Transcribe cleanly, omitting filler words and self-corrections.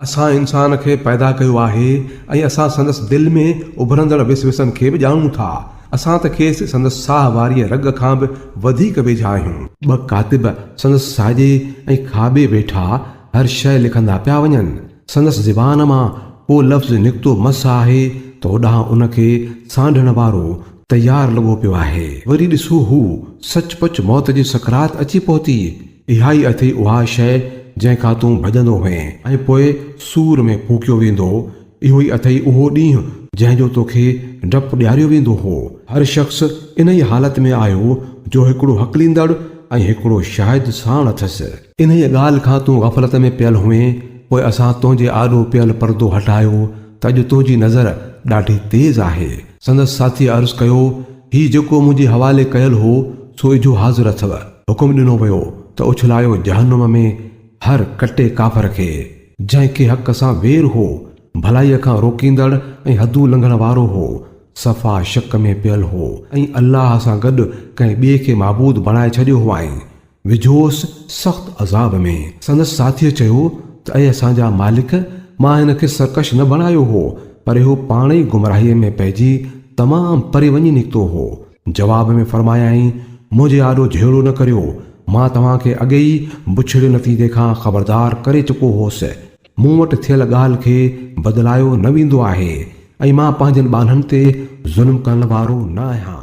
असां इंसान खे पैदा कयो आहे ऐं असां संदसि दिलि में उभरंदड़ विसविसनि खे बि ॼाणूं था। असां त खेसि संदसि साह वारी रग खां बि वधीक वेझा आहियूं। ॿ कातिब संदसि साॼे ऐं खाॿे वेठा हर शइ लिखंदा पिया वञनि। संदसि ज़बान मां को लफ़्ज़ निकितो मस आहे त होॾां उनखे सांढण वारो तयारु लॻो पियो आहे। वरी ॾिसो हू सचपच मौत जी सकरात अची पहुती। इहा ई अथई उहा शइ जंहिंखां तूं भॼंदो हुएं ऐं पोइ सूर में फूकियो वेंदो। इहो ई अथई उहो ॾींहुं जंहिंजो तोखे डपु ॾियारियो वेंदो हो। हर शख़्स इन ई हालत में आयो जो हिकिड़ो हकलींदड़ ऐं हिकिड़ो शाहिद साण अथसि। इन ई ॻाल्हि खां तूं ग़फ़लत में पियल हुएं। पोइ असां तुंहिंजे आॾो पियल पर्दो हटायो त अॼु तुंहिंजी नज़र ॾाढी तेज़ आहे। संदसि साथीअ अर्ज़ु कयो, हीउ जेको मुंहिंजे हवाले कयल हो सो इजो हाज़िर अथव। हुकुम ॾिनो वियो त उछलायो जहन्नुम में हर कटे काफ़र खे जंहिंखे हक़ सां वेर हो, भलाईअ खां रोकींदड़ ऐं हदूं लंघण वारो हो, सफ़ा शक में पियल हो ऐं अल्लाह सां गॾु कंहिं ॿिए खे माबूद बणाए छॾियो हो ऐं विझोसि सख़्त अज़ाब में। संदसि साथीअ चयो त ऐं असांजा मालिक, मां हिन खे सरकश न बणायो हो, पर इहो पाण ई गुमराहीअ में पइजी तमामु परे वञी निकितो हो। जवाब में फरमायाईं, मुंहिंजे आॾो झेड़ो न करियो, मां तव्हांखे अॻे ई बुछड़े नतीजे खां ख़बरदार करे चुको होसि। मूं वटि थियल ॻाल्हि खे बदिलायो न वेंदो आहे ऐं मां पंहिंजनि ॿारनि ते ज़ुल्म करण वारो न आहियां।